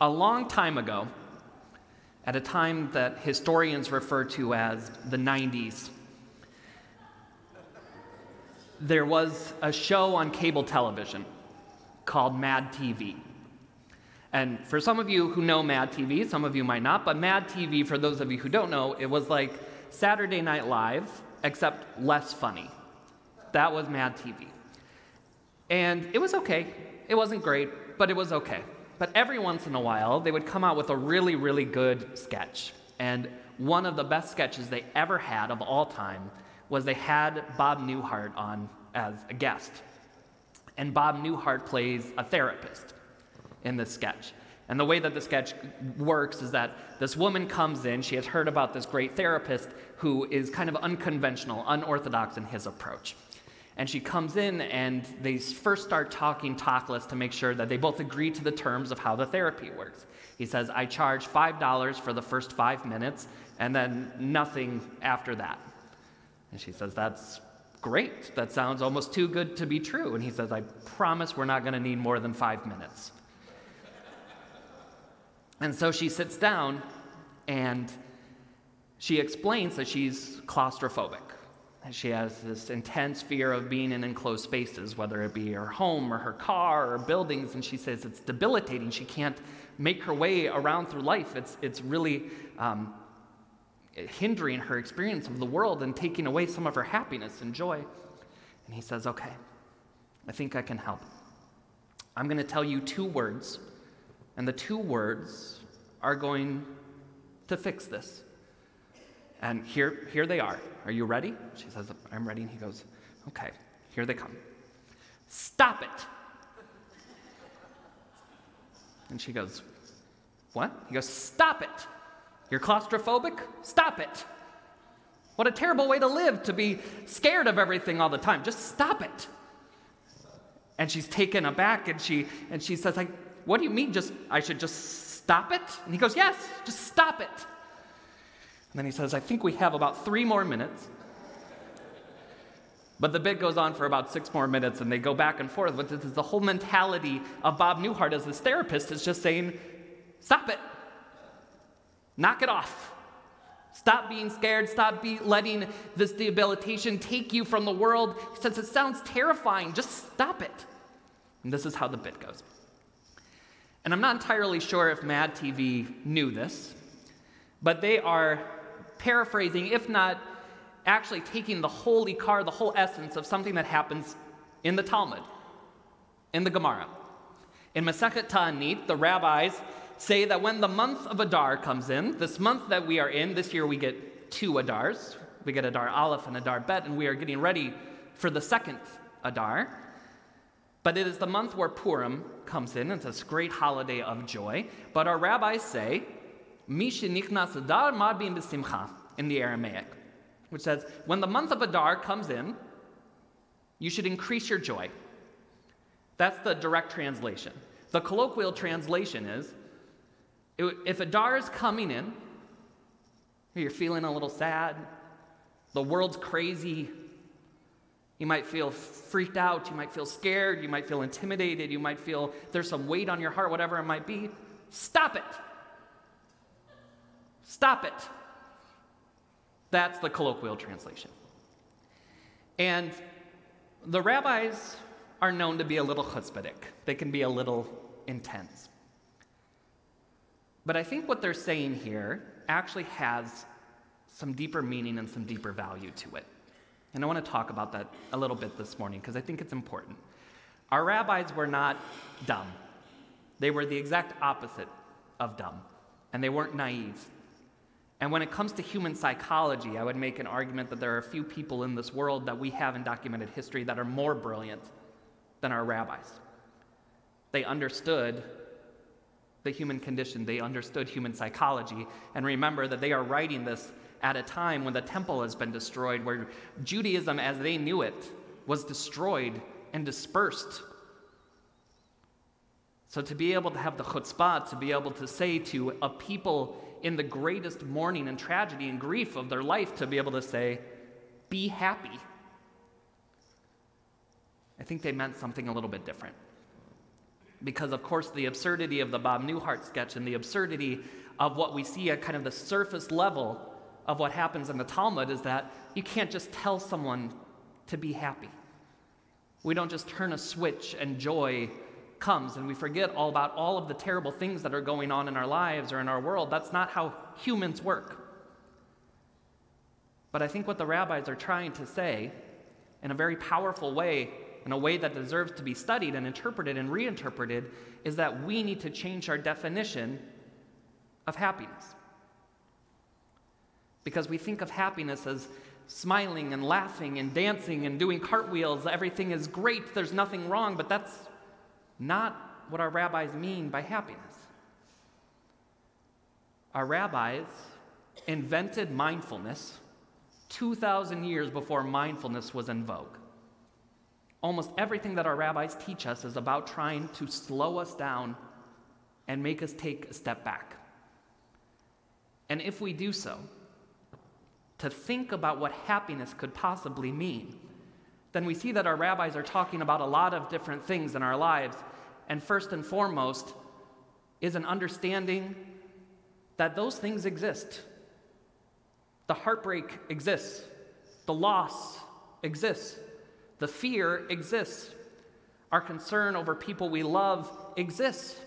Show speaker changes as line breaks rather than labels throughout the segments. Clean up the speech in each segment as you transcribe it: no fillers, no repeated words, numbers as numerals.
A long time ago, at a time that historians refer to as the 90s, there was a show on cable television called Mad TV. And for some of you who know Mad TV, some of you might not, but Mad TV, for those of you who don't know, it was like Saturday Night Live, except less funny. That was Mad TV. And it was okay. It wasn't great, but it was okay. But every once in a while, they would come out with a really, really good sketch. And one of the best sketches they ever had of all time was they had Bob Newhart on as a guest. And Bob Newhart plays a therapist in this sketch. And the way that the sketch works is that this woman comes in, she has heard about this great therapist who is kind of unconventional, unorthodox in his approach. And she comes in and they first start talking talkless to make sure that they both agree to the terms of how the therapy works. He says, I charge $5 for the first 5 minutes and then nothing after that. And she says, that's great. That sounds almost too good to be true. And he says, I promise we're not going to need more than 5 minutes. And so she sits down and she explains that she's claustrophobic. And she has this intense fear of being in enclosed spaces, whether it be her home or her car or buildings. And she says it's debilitating. She can't make her way around through life. It's really hindering her experience of the world and taking away some of her happiness and joy. And he says, okay, I think I can help. I'm going to tell you 2 words, and the 2 words are going to fix this. And here they are. Are you ready? She says, I'm ready. And he goes, okay, here they come. Stop it. And she goes, what? He goes, stop it. You're claustrophobic? Stop it. What a terrible way to live, to be scared of everything all the time. Just stop it. And she's taken aback, and she says, what do you mean, I should just stop it? And he goes, yes, just stop it. And then he says, I think we have about 3 more minutes. But the bit goes on for about 6 more minutes, and they go back and forth. But this is the whole mentality of Bob Newhart as this therapist is just saying, stop it. Knock it off. Stop being scared. Stop letting this debilitation take you from the world. He says, it sounds terrifying. Just stop it. And this is how the bit goes. And I'm not entirely sure if Mad TV knew this, but they are paraphrasing, if not actually taking the whole ikar, the whole essence of something that happens in the Talmud, in the Gemara. In Masechet Ta'anit, the rabbis say that when the month of Adar comes in, this month that we are in, this year we get 2 Adars. We get Adar Aleph and Adar Bet, and we are getting ready for the 2nd Adar. But it is the month where Purim comes in. It's this great holiday of joy. But our rabbis say, Mishi nichnas Adar marbim b'simcha, in the Aramaic, which says, when the month of Adar comes in, you should increase your joy. That's the direct translation. The colloquial translation is, if Adar is coming in, you're feeling a little sad, the world's crazy, you might feel freaked out, you might feel scared, you might feel intimidated, you might feel there's some weight on your heart, whatever it might be, stop it. Stop it. That's the colloquial translation. And the rabbis are known to be a little chutzpahdik. They can be a little intense. But I think what they're saying here actually has some deeper meaning and some deeper value to it. And I want to talk about that a little bit this morning because I think it's important. Our rabbis were not dumb. They were the exact opposite of dumb. And they weren't naive. And when it comes to human psychology, I would make an argument that there are a few people in this world that we have in documented history that are more brilliant than our rabbis. They understood the human condition. They understood human psychology. And remember that they are writing this at a time when the temple has been destroyed, where Judaism as they knew it was destroyed and dispersed. So to be able to have the chutzpah, to be able to say to a people in the greatest mourning and tragedy and grief of their life, to be able to say, be happy. I think they meant something a little bit different. Because, of course, the absurdity of the Bob Newhart sketch and the absurdity of what we see at kind of the surface level of what happens in the Talmud is that you can't just tell someone to be happy. We don't just turn a switch and joy comes and we forget all about all of the terrible things that are going on in our lives or in our world. That's not how humans work. But I think what the rabbis are trying to say in a very powerful way, in a way that deserves to be studied and interpreted and reinterpreted, is that we need to change our definition of happiness. Because we think of happiness as smiling and laughing and dancing and doing cartwheels. Everything is great, there's nothing wrong, but that's not what our rabbis mean by happiness. Our rabbis invented mindfulness 2,000 years before mindfulness was in vogue. Almost everything that our rabbis teach us is about trying to slow us down and make us take a step back. And if we do so, to think about what happiness could possibly mean, then we see that our rabbis are talking about a lot of different things in our lives. And first and foremost is an understanding that those things exist. The heartbreak exists. The loss exists. The fear exists. Our concern over people we love exists.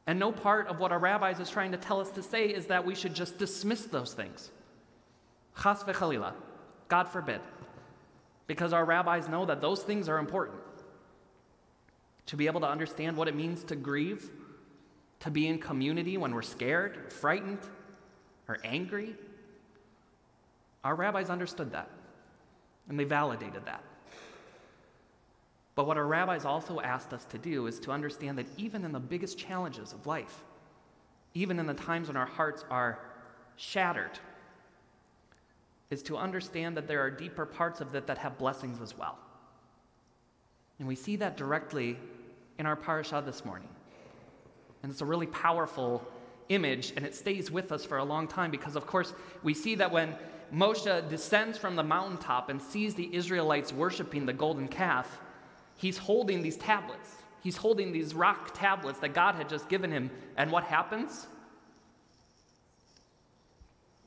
And no part of what our rabbis is trying to tell us to say is that we should just dismiss those things. Chas v'chalila, God forbid. Because our rabbis know that those things are important. To be able to understand what it means to grieve, to be in community when we're scared, or frightened, or angry. Our rabbis understood that, and they validated that. But what our rabbis also asked us to do is to understand that even in the biggest challenges of life, even in the times when our hearts are shattered, is to understand that there are deeper parts of it that have blessings as well. And we see that directly in our Parashat this morning. And it's a really powerful image, and it stays with us for a long time because, of course, we see that when Moshe descends from the mountaintop and sees the Israelites worshiping the golden calf, he's holding these tablets. He's holding these rock tablets that God had just given him. And what happens?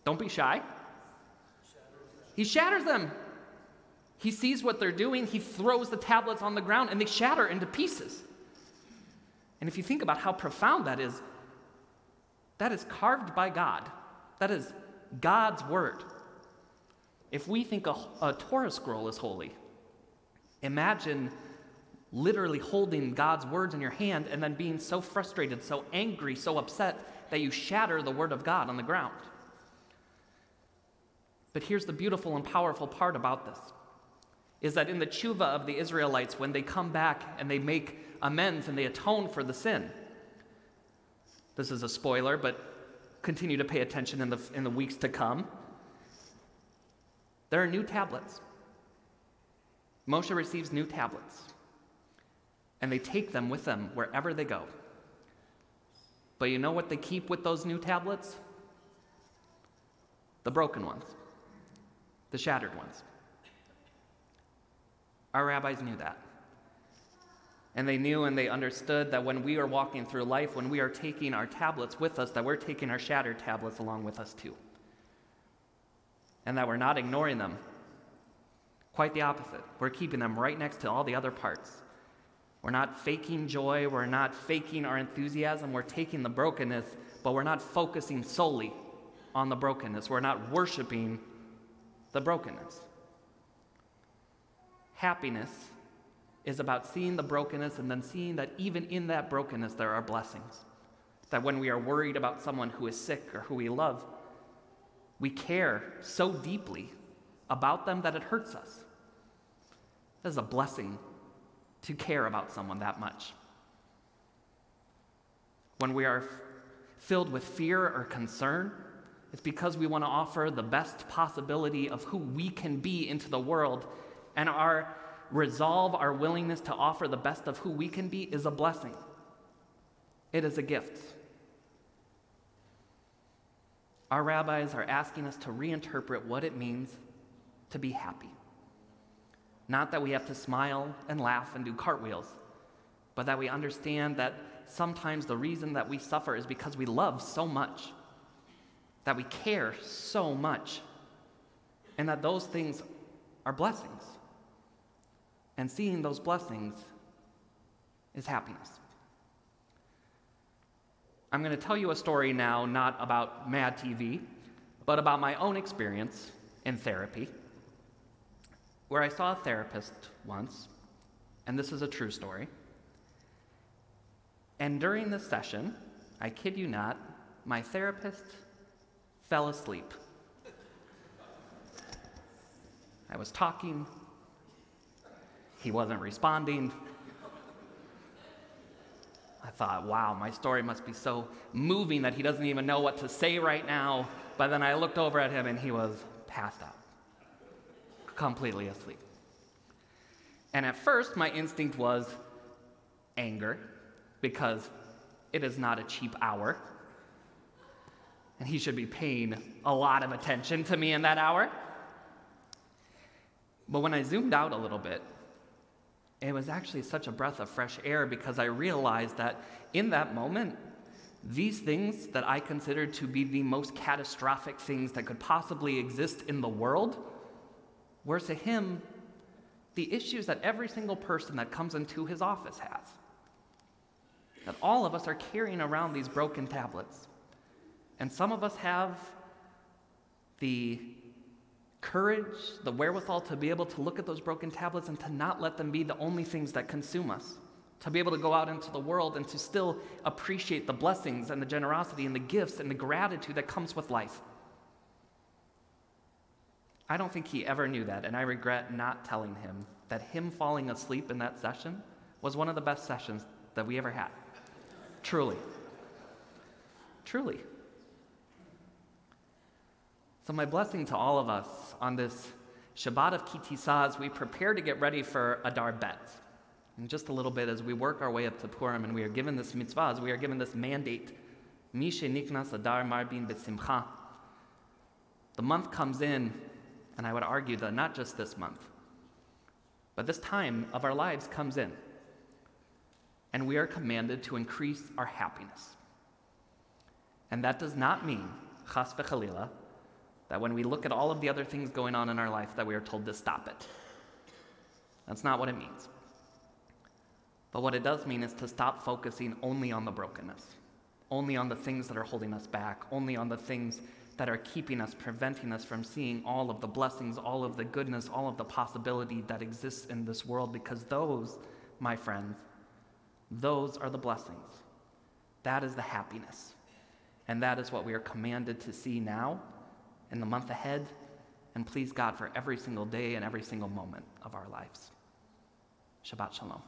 Don't be shy. He shatters them. He sees what they're doing. He throws the tablets on the ground, and they shatter into pieces. And if you think about how profound that is carved by God. That is God's word. If we think a Torah scroll is holy, imagine literally holding God's words in your hand and then being so frustrated, so angry, so upset that you shatter the word of God on the ground. But here's the beautiful and powerful part about this, is that in the tshuva of the Israelites, when they come back and they make amends and they atone for the sin, this is a spoiler, but continue to pay attention in the weeks to come, there are new tablets. Moshe receives new tablets, and they take them with them wherever they go. But you know what they keep with those new tablets? The broken ones. The shattered ones. Our rabbis knew that. And they knew and they understood that when we are walking through life, when we are taking our tablets with us, that we're taking our shattered tablets along with us too. And that we're not ignoring them. Quite the opposite. We're keeping them right next to all the other parts. We're not faking joy. We're not faking our enthusiasm. We're taking the brokenness, but we're not focusing solely on the brokenness. We're not worshiping the brokenness. Happiness is about seeing the brokenness and then seeing that even in that brokenness there are blessings. That when we are worried about someone who is sick or who we love, we care so deeply about them that it hurts us. That is a blessing to care about someone that much. When we are filled with fear or concern, it's because we want to offer the best possibility of who we can be into the world, and our resolve, our willingness to offer the best of who we can be is a blessing. It is a gift. Our rabbis are asking us to reinterpret what it means to be happy. Not that we have to smile and laugh and do cartwheels, but that we understand that sometimes the reason that we suffer is because we love so much, that we care so much, and that those things are blessings. And seeing those blessings is happiness. I'm going to tell you a story now, not about Mad TV, but about my own experience in therapy, where I saw a therapist once, and this is a true story. And during this session, I kid you not, my therapist fell asleep. I was talking, he wasn't responding. I thought, wow, my story must be so moving that he doesn't even know what to say right now. But then I looked over at him and he was passed out, completely asleep. And at first, my instinct was anger, because it is not a cheap hour. And he should be paying a lot of attention to me in that hour. But when I zoomed out a little bit, it was actually such a breath of fresh air, because I realized that in that moment, these things that I considered to be the most catastrophic things that could possibly exist in the world were to him the issues that every single person that comes into his office has. That all of us are carrying around these broken tablets. And some of us have the courage, the wherewithal to be able to look at those broken tablets and to not let them be the only things that consume us. To be able to go out into the world and to still appreciate the blessings and the generosity and the gifts and the gratitude that comes with life. I don't think he ever knew that, and I regret not telling him that him falling asleep in that session was one of the best sessions that we ever had. Truly. Truly. So my blessing to all of us on this Shabbat of Tisa as we prepare to get ready for Adar Bet. In just a little bit, as we work our way up to Purim, and we are given this mitzvah, as we are given this mandate, Mishe Niknas Adar Marbin B'Simcha. The month comes in, and I would argue that not just this month, but this time of our lives comes in, and we are commanded to increase our happiness. And that does not mean, chas v'chalila, that when we look at all of the other things going on in our life, that we are told to stop it. That's not what it means. But what it does mean is to stop focusing only on the brokenness, only on the things that are holding us back, only on the things that are keeping us, preventing us from seeing all of the blessings, all of the goodness, all of the possibility that exists in this world, because those, my friends, those are the blessings. That is the happiness. And that is what we are commanded to see now, in the month ahead, and please God for every single day and every single moment of our lives. Shabbat Shalom.